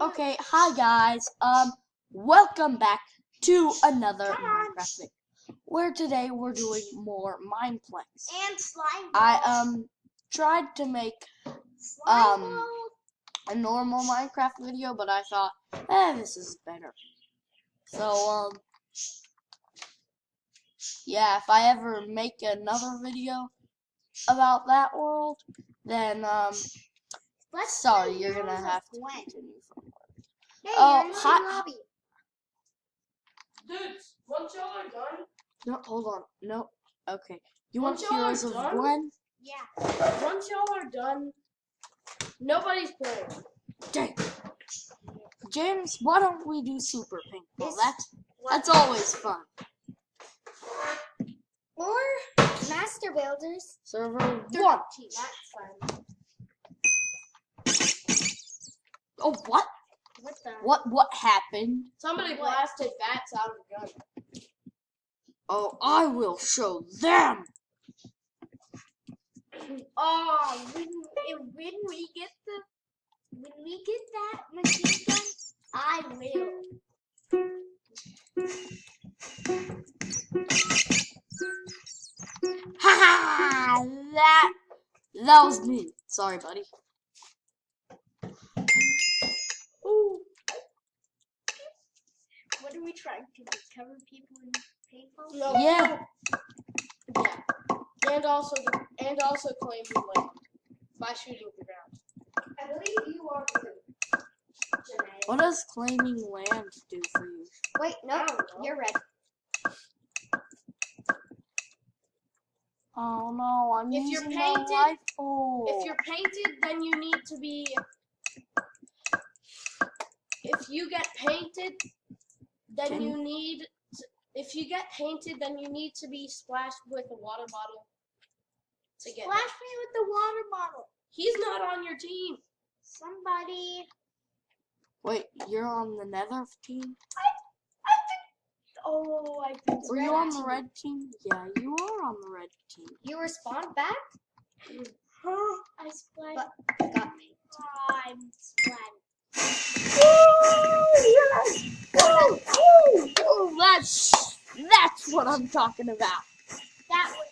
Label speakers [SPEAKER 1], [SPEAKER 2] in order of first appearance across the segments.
[SPEAKER 1] Okay, hi guys. Welcome back to another Minecraft video, where today we're doing more mineplex.
[SPEAKER 2] And slime balls.
[SPEAKER 1] I tried to make a normal Minecraft video, but I thought, this is better. So yeah, if I ever make another video about that world, then sorry, you're gonna have to continue from work.
[SPEAKER 2] Hey,
[SPEAKER 1] Oh,
[SPEAKER 2] you're in
[SPEAKER 1] hi.
[SPEAKER 2] the lobby.
[SPEAKER 3] Dudes, once y'all are done.
[SPEAKER 1] No, hold on. No. Okay. You
[SPEAKER 3] Once
[SPEAKER 1] want
[SPEAKER 3] y'all
[SPEAKER 1] Heroes
[SPEAKER 3] are
[SPEAKER 1] of
[SPEAKER 3] done?
[SPEAKER 1] Gwen?
[SPEAKER 2] Yeah.
[SPEAKER 3] Once y'all are done, nobody's playing.
[SPEAKER 1] Dang. James, why don't we do Super Paintball?
[SPEAKER 2] It's-
[SPEAKER 1] That's always fun.
[SPEAKER 2] Or Master Builders.
[SPEAKER 1] Server 1.
[SPEAKER 2] That's fun.
[SPEAKER 1] Oh, what?
[SPEAKER 2] What the?
[SPEAKER 1] What happened?
[SPEAKER 3] Somebody blasted bats out of a gun.
[SPEAKER 1] Oh, I will show them.
[SPEAKER 2] Oh, when we get that machine gun, I will.
[SPEAKER 1] Ha! That was me. Sorry, buddy.
[SPEAKER 2] Ooh. What are we trying to do? Cover people in paintball?
[SPEAKER 3] No.
[SPEAKER 1] Yeah.
[SPEAKER 3] Yeah. And also claim the land by shooting the ground.
[SPEAKER 2] I believe you are blue. Janae.
[SPEAKER 1] What does claiming land do for you?
[SPEAKER 2] Wait, no,
[SPEAKER 3] I don't know.
[SPEAKER 2] you're red.
[SPEAKER 1] Oh no, I'm
[SPEAKER 3] If you're
[SPEAKER 1] using
[SPEAKER 3] painted-
[SPEAKER 1] my rifle.
[SPEAKER 3] If you're painted, then you need to be. If you get painted, then you need. If you get painted, then you need to be splashed with a water bottle. To get.
[SPEAKER 2] Splash me with the water bottle.
[SPEAKER 3] He's not on your team.
[SPEAKER 2] Somebody.
[SPEAKER 1] Wait, you're on the Nether team?
[SPEAKER 2] Oh, I think
[SPEAKER 1] Were you on the red team? Yeah, you are on the red team.
[SPEAKER 2] You respond back? I splashed.
[SPEAKER 1] But
[SPEAKER 2] Got me. I'm splatting.
[SPEAKER 1] Oh, that's what I'm talking about.
[SPEAKER 2] That was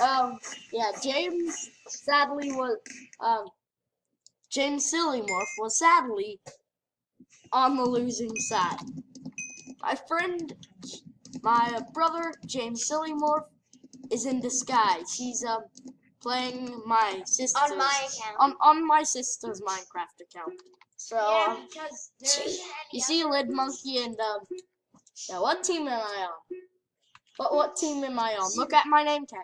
[SPEAKER 2] not.
[SPEAKER 1] Yeah, James sadly was James Sillymorph was sadly on the losing side. My brother James Sillymorph is in disguise. He's playing my sister's
[SPEAKER 2] On my account.
[SPEAKER 1] on my sister's Minecraft account. So
[SPEAKER 2] Yeah, because there's
[SPEAKER 1] you see Lid Monkey and yeah, what team am I on? What team am I on? Look at my name tag.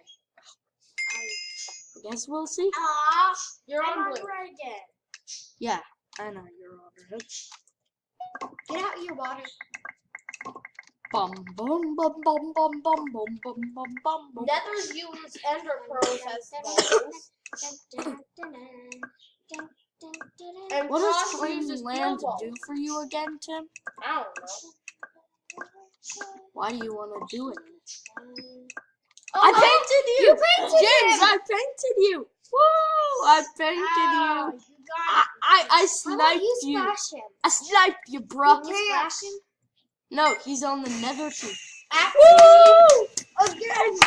[SPEAKER 1] I guess we'll see.
[SPEAKER 3] You're
[SPEAKER 2] I'm
[SPEAKER 3] on
[SPEAKER 2] on
[SPEAKER 3] blue.
[SPEAKER 2] red again.
[SPEAKER 1] Yeah, I know you're on red.
[SPEAKER 2] Get out your water.
[SPEAKER 1] Bum bum bum bum bum bum bum bum bum bum bum.
[SPEAKER 3] Nether's use Ender Pearls as bombs. And
[SPEAKER 1] What does
[SPEAKER 3] Frost
[SPEAKER 1] claiming
[SPEAKER 3] uses
[SPEAKER 1] land
[SPEAKER 3] snowballs.
[SPEAKER 1] do for you again, Tim?
[SPEAKER 3] I don't know.
[SPEAKER 1] Why do you want to do it?
[SPEAKER 3] Oh,
[SPEAKER 1] I painted you!
[SPEAKER 2] You painted
[SPEAKER 1] James,
[SPEAKER 2] him!
[SPEAKER 1] I painted you! Woo! I painted
[SPEAKER 2] Oh,
[SPEAKER 1] you!
[SPEAKER 2] you got
[SPEAKER 1] I
[SPEAKER 2] How about
[SPEAKER 1] sniped
[SPEAKER 2] you
[SPEAKER 1] you!
[SPEAKER 2] splash him?
[SPEAKER 1] I sniped you, bro!
[SPEAKER 2] You splash him?
[SPEAKER 1] No, he's on the Nether team.
[SPEAKER 3] Woo!
[SPEAKER 1] Again!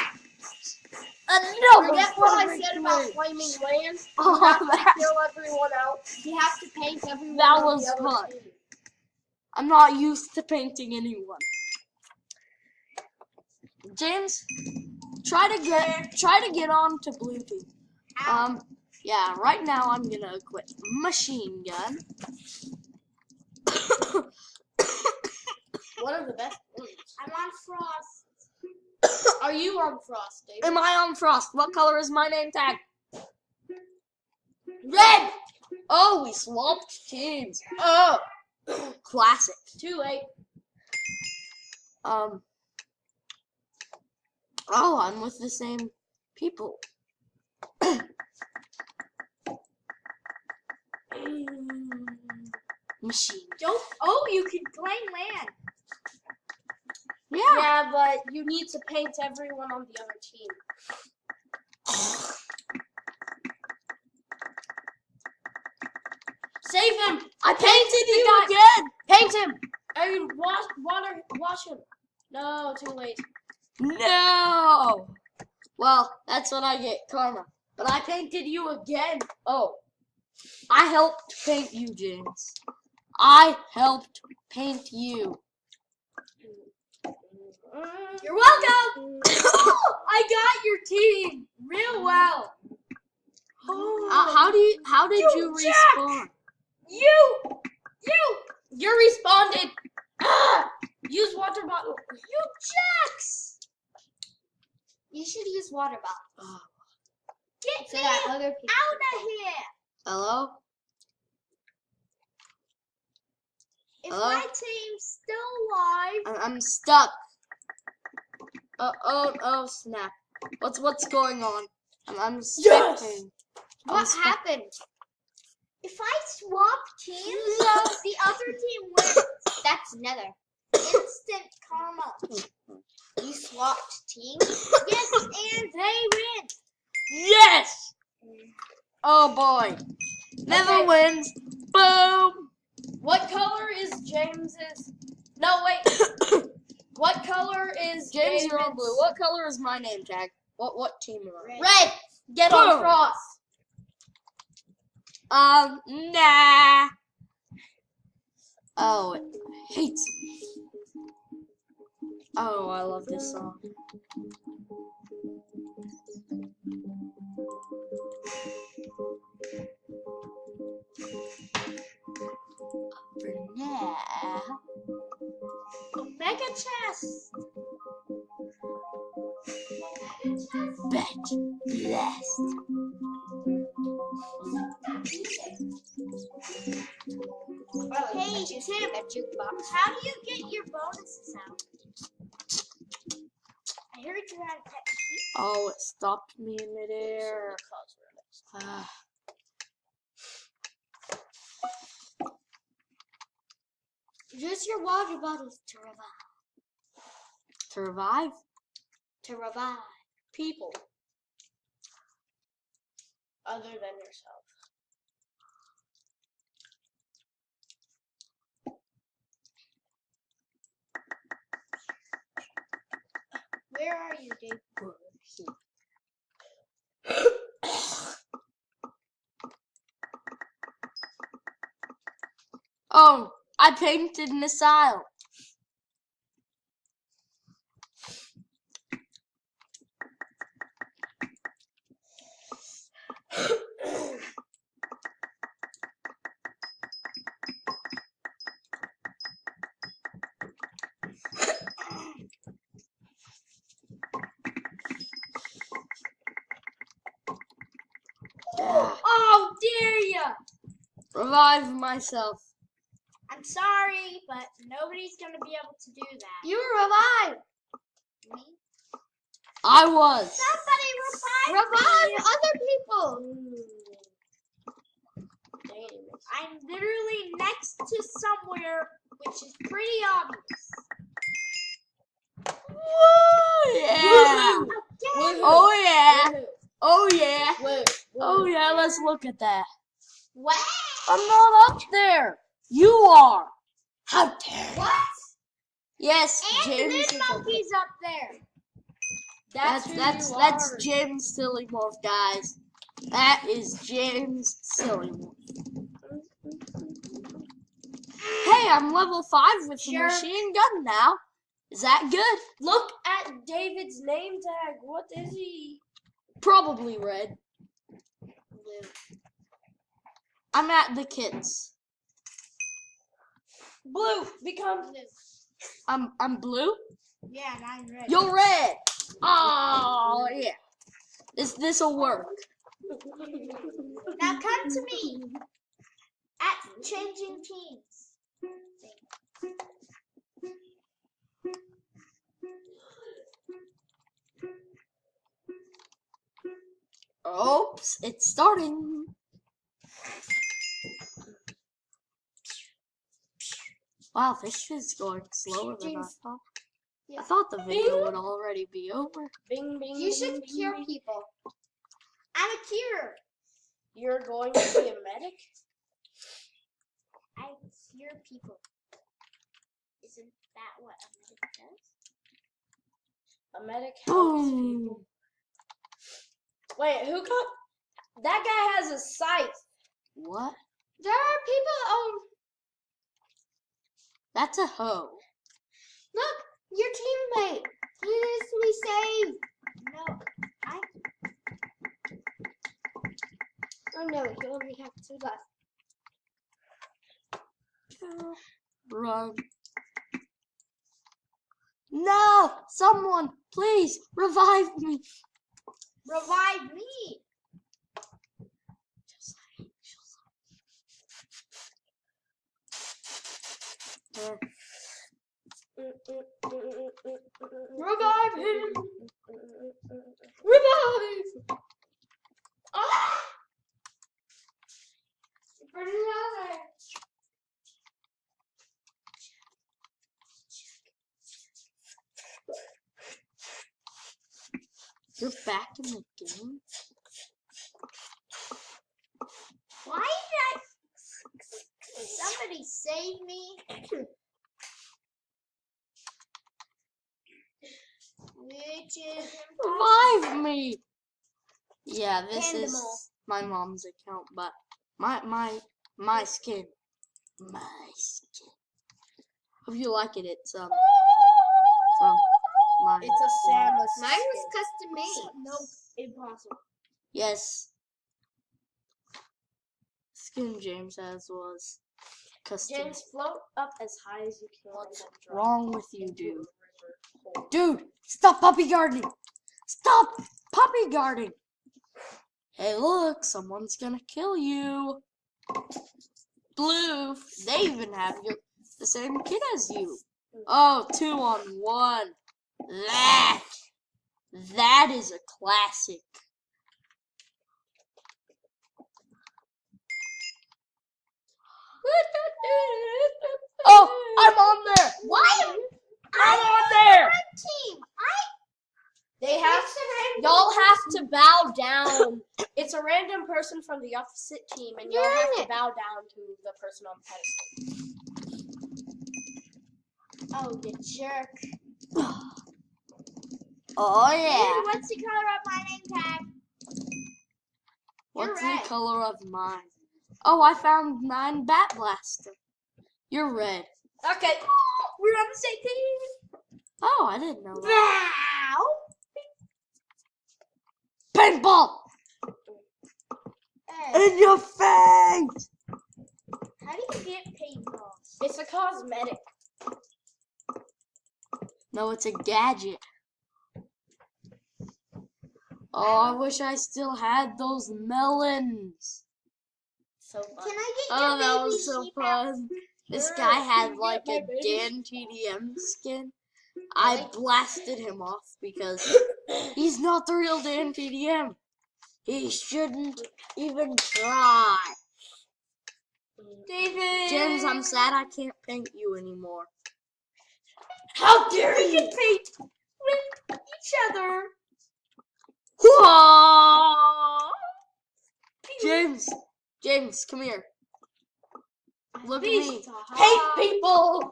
[SPEAKER 1] Another
[SPEAKER 3] Forget what I said about
[SPEAKER 1] victory.
[SPEAKER 3] claiming land. You
[SPEAKER 1] Oh,
[SPEAKER 3] have to
[SPEAKER 1] that-
[SPEAKER 3] kill everyone out. You have to paint everyone
[SPEAKER 1] That
[SPEAKER 3] on
[SPEAKER 1] was
[SPEAKER 3] the other
[SPEAKER 1] fun.
[SPEAKER 3] team.
[SPEAKER 1] I'm not used to painting anyone. James, try to get on to blue team. Yeah, right now I'm gonna equip machine gun.
[SPEAKER 3] One of the best ones.
[SPEAKER 2] I'm on Frost.
[SPEAKER 3] Are you on Frost, David?
[SPEAKER 1] Am I on Frost? What color is my name tag? Red! Oh, we swapped teams. Oh, classic.
[SPEAKER 3] Too late.
[SPEAKER 1] Oh, I'm with the same people. Machine.
[SPEAKER 2] Don't. Oh, you can claim land.
[SPEAKER 1] Yeah.
[SPEAKER 3] Yeah, but you need to paint everyone on the other team. Save him!
[SPEAKER 1] I painted
[SPEAKER 3] the
[SPEAKER 1] you
[SPEAKER 3] guy.
[SPEAKER 1] again.
[SPEAKER 3] Paint him! I mean, wash him. No, too late.
[SPEAKER 1] No. Well, that's what I get, karma. But I painted you again. Oh, I helped paint you, James. I helped paint you.
[SPEAKER 3] You're welcome! I got your team real well.
[SPEAKER 1] How did you respawn?
[SPEAKER 3] You're respawned. Ah! Use water bottle.
[SPEAKER 2] You jacks! You should use water bottle. Get So me
[SPEAKER 3] Ah!
[SPEAKER 2] out other
[SPEAKER 3] Oh.
[SPEAKER 2] of here!
[SPEAKER 1] Hello?
[SPEAKER 2] If
[SPEAKER 1] Hello?
[SPEAKER 2] my team's still alive,
[SPEAKER 1] I'm stuck. Oh snap. What's going on? I'm
[SPEAKER 3] Yes!
[SPEAKER 1] spectating.
[SPEAKER 2] what happened? If I swap teams, the other team wins. That's nether. Instant karma. You swapped teams? Yes, and they win.
[SPEAKER 1] Yes! Oh boy. Never
[SPEAKER 3] Okay.
[SPEAKER 1] wins. Boom!
[SPEAKER 3] What color is James's? No, wait. What color is
[SPEAKER 1] James, you're on
[SPEAKER 3] David's?
[SPEAKER 1] blue. What color is my name tag? What team am I?
[SPEAKER 3] Red. Get
[SPEAKER 1] Boom.
[SPEAKER 3] on Frost.
[SPEAKER 1] Nah. Oh, it hates me. Oh, I love this song. For now.
[SPEAKER 2] Mega chest.
[SPEAKER 1] Bet blessed.
[SPEAKER 2] Hey, Tim, how do you get your bonuses out? I heard you had a pet sheep.
[SPEAKER 1] Oh, it stopped me in midair.
[SPEAKER 2] Use your water bottles to revive.
[SPEAKER 1] To revive?
[SPEAKER 2] To revive.
[SPEAKER 3] People. Other than yourself.
[SPEAKER 2] Where are you, Dave?
[SPEAKER 1] Oh, I painted missile.
[SPEAKER 2] Oh, dare ya!
[SPEAKER 1] Revive myself.
[SPEAKER 2] I'm sorry, but nobody's gonna be able to do that.
[SPEAKER 3] You revive.
[SPEAKER 2] Me?
[SPEAKER 1] I was.
[SPEAKER 2] Somebody revive other people. I'm literally next to somewhere which is pretty obvious.
[SPEAKER 1] Woo, yeah.
[SPEAKER 2] Again.
[SPEAKER 1] Oh yeah. Oh yeah.
[SPEAKER 3] Woo.
[SPEAKER 1] Oh yeah, let's look at that.
[SPEAKER 2] What?
[SPEAKER 1] I'm not up there. You are. How dare you.
[SPEAKER 2] What?
[SPEAKER 1] Yes,
[SPEAKER 2] And
[SPEAKER 1] James
[SPEAKER 2] Lid
[SPEAKER 1] is up there.
[SPEAKER 2] Monkey's up there.
[SPEAKER 1] That's James Sillymorph, guys. That is James Sillymorph. Hey, I'm level 5 with the
[SPEAKER 2] Sure.
[SPEAKER 1] machine gun now. Is that good?
[SPEAKER 3] Look at David's name tag. What is he?
[SPEAKER 1] Probably red.
[SPEAKER 2] Blue.
[SPEAKER 1] I'm at the kids.
[SPEAKER 3] Blue. Become.
[SPEAKER 2] Blue.
[SPEAKER 1] I'm blue.
[SPEAKER 2] Yeah, and I'm red.
[SPEAKER 1] You're red. Oh yeah. This'll work.
[SPEAKER 2] Now come to me. At changing teams.
[SPEAKER 1] Oops, it's starting. Wow, this is going slower than I
[SPEAKER 2] James.
[SPEAKER 1] thought.
[SPEAKER 2] Yeah.
[SPEAKER 1] I thought the video would already be over.
[SPEAKER 3] Bing, bing.
[SPEAKER 2] You should
[SPEAKER 3] bing,
[SPEAKER 2] cure
[SPEAKER 3] bing.
[SPEAKER 2] people. I'm a cure.
[SPEAKER 3] You're going to be a medic?
[SPEAKER 2] I hear people. Isn't that what a medic does?
[SPEAKER 3] A medic helps
[SPEAKER 1] Boom.
[SPEAKER 3] people. Wait, who got? That guy has a scythe.
[SPEAKER 1] What?
[SPEAKER 2] There are people. Oh,
[SPEAKER 1] That's a hoe.
[SPEAKER 2] look, your teammate. He needs to be saved. No, Oh no, he only has 2 left.
[SPEAKER 1] Run. No! Someone, please, revive me.
[SPEAKER 2] Revive me. Revive him. Revive. Ah! Put it out there.
[SPEAKER 1] You're back in the game?
[SPEAKER 2] Why did somebody save me? Which is
[SPEAKER 1] Revive me! Yeah, this
[SPEAKER 2] Pandamal.
[SPEAKER 1] is my mom's account, but my skin. My skin. Hope you like it. It's from my.
[SPEAKER 3] It's a Samus.
[SPEAKER 2] Mine was custom made.
[SPEAKER 3] Nope, impossible.
[SPEAKER 1] Yes. Skin James has was custom.
[SPEAKER 3] James, float up as high as you can.
[SPEAKER 1] What's
[SPEAKER 3] and drop
[SPEAKER 1] wrong with you,
[SPEAKER 3] into a
[SPEAKER 1] dude?
[SPEAKER 3] river hole.
[SPEAKER 1] Dude, stop puppy guarding! Stop puppy guarding! Hey, look, someone's gonna kill you. Blue, they even have the same kid as you. Oh, 2-on-1. That is a classic. Oh, I'm on there.
[SPEAKER 2] Why?
[SPEAKER 1] I'm on there.
[SPEAKER 2] Team.
[SPEAKER 3] They have y'all have to bow down. It's a random person from the opposite team, and y'all have to bow down to the person on the pedestal.
[SPEAKER 2] Oh, you jerk.
[SPEAKER 1] Oh yeah.
[SPEAKER 2] Dude, what's the color of my name tag?
[SPEAKER 1] What's
[SPEAKER 2] red.
[SPEAKER 1] the color of mine? Oh, I found 9 Bat Blaster. You're red.
[SPEAKER 3] Okay, we're on the same team.
[SPEAKER 1] Oh, I didn't know that.
[SPEAKER 2] Wow.
[SPEAKER 1] Paintball
[SPEAKER 2] Hey,
[SPEAKER 1] in your face.
[SPEAKER 2] how do you get paintballs?
[SPEAKER 3] It's a cosmetic.
[SPEAKER 1] No, it's a gadget. Oh, I wish I still had those melons.
[SPEAKER 3] So fun.
[SPEAKER 2] Can I get
[SPEAKER 1] Oh,
[SPEAKER 2] your
[SPEAKER 1] that
[SPEAKER 2] baby
[SPEAKER 1] was so
[SPEAKER 2] sheep out?
[SPEAKER 1] fun. This guy had
[SPEAKER 3] You
[SPEAKER 1] like
[SPEAKER 3] get
[SPEAKER 1] a
[SPEAKER 3] my baby
[SPEAKER 1] Dan TDM skin. I blasted him off because he's not the real Dan TDM. He shouldn't even try.
[SPEAKER 2] David.
[SPEAKER 1] James, I'm sad I can't paint you anymore.
[SPEAKER 3] How dare we can paint with each other?
[SPEAKER 1] James, come here. Look at me.
[SPEAKER 3] Hate people.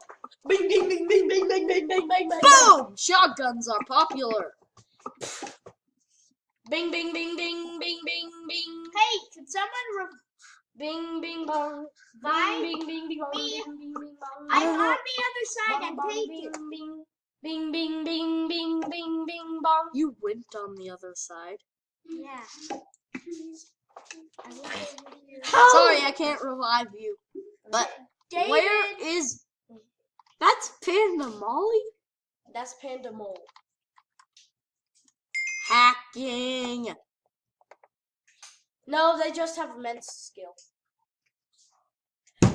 [SPEAKER 3] Bing, bing, bing, bing, bing, bing, bing, bing, bing, bing.
[SPEAKER 1] Boom! Shotguns are popular.
[SPEAKER 3] Bing, bing, bing, bing, bing, bing, bing.
[SPEAKER 2] Hey, could someone
[SPEAKER 3] Bing, bing, bong.
[SPEAKER 2] revive
[SPEAKER 3] Bing, bing, bing, bong.
[SPEAKER 2] me?
[SPEAKER 3] Bing, bing, bing, bong.
[SPEAKER 2] I'm
[SPEAKER 1] don't
[SPEAKER 2] on
[SPEAKER 1] know.
[SPEAKER 2] the other side. I'm painted.
[SPEAKER 3] Bing, bing, bing, bing, bing, bing, bing, bong.
[SPEAKER 1] You went on the other side.
[SPEAKER 2] Yeah. I went over here.
[SPEAKER 1] Sorry, I can't revive you. But
[SPEAKER 2] David.
[SPEAKER 1] where is... That's Panda Molly?
[SPEAKER 3] That's Panda Mole.
[SPEAKER 1] Hacking.
[SPEAKER 3] No, they just have immense skill.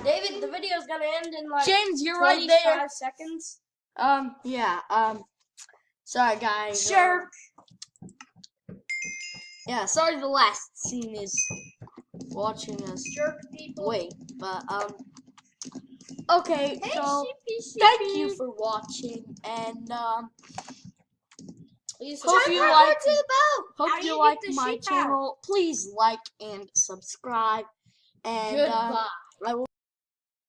[SPEAKER 3] David, the video's gonna end in like
[SPEAKER 1] James, you're
[SPEAKER 3] 25
[SPEAKER 1] right there.
[SPEAKER 3] seconds.
[SPEAKER 1] Yeah, sorry guys.
[SPEAKER 3] Sure.
[SPEAKER 1] Yeah, sorry the last scene is watching us
[SPEAKER 3] Jerk people.
[SPEAKER 1] wait, but, okay,
[SPEAKER 2] Hey,
[SPEAKER 1] so,
[SPEAKER 2] sheepy, sheepy.
[SPEAKER 1] thank you for watching, and,
[SPEAKER 3] Please
[SPEAKER 1] Hope
[SPEAKER 2] Turn
[SPEAKER 1] you
[SPEAKER 2] her
[SPEAKER 1] like-
[SPEAKER 2] to the boat. How
[SPEAKER 1] hope
[SPEAKER 2] do
[SPEAKER 1] you
[SPEAKER 2] get
[SPEAKER 1] like
[SPEAKER 2] the
[SPEAKER 1] my
[SPEAKER 2] sheep out?
[SPEAKER 1] channel. Please like and subscribe, and,
[SPEAKER 3] Goodbye.
[SPEAKER 1] I will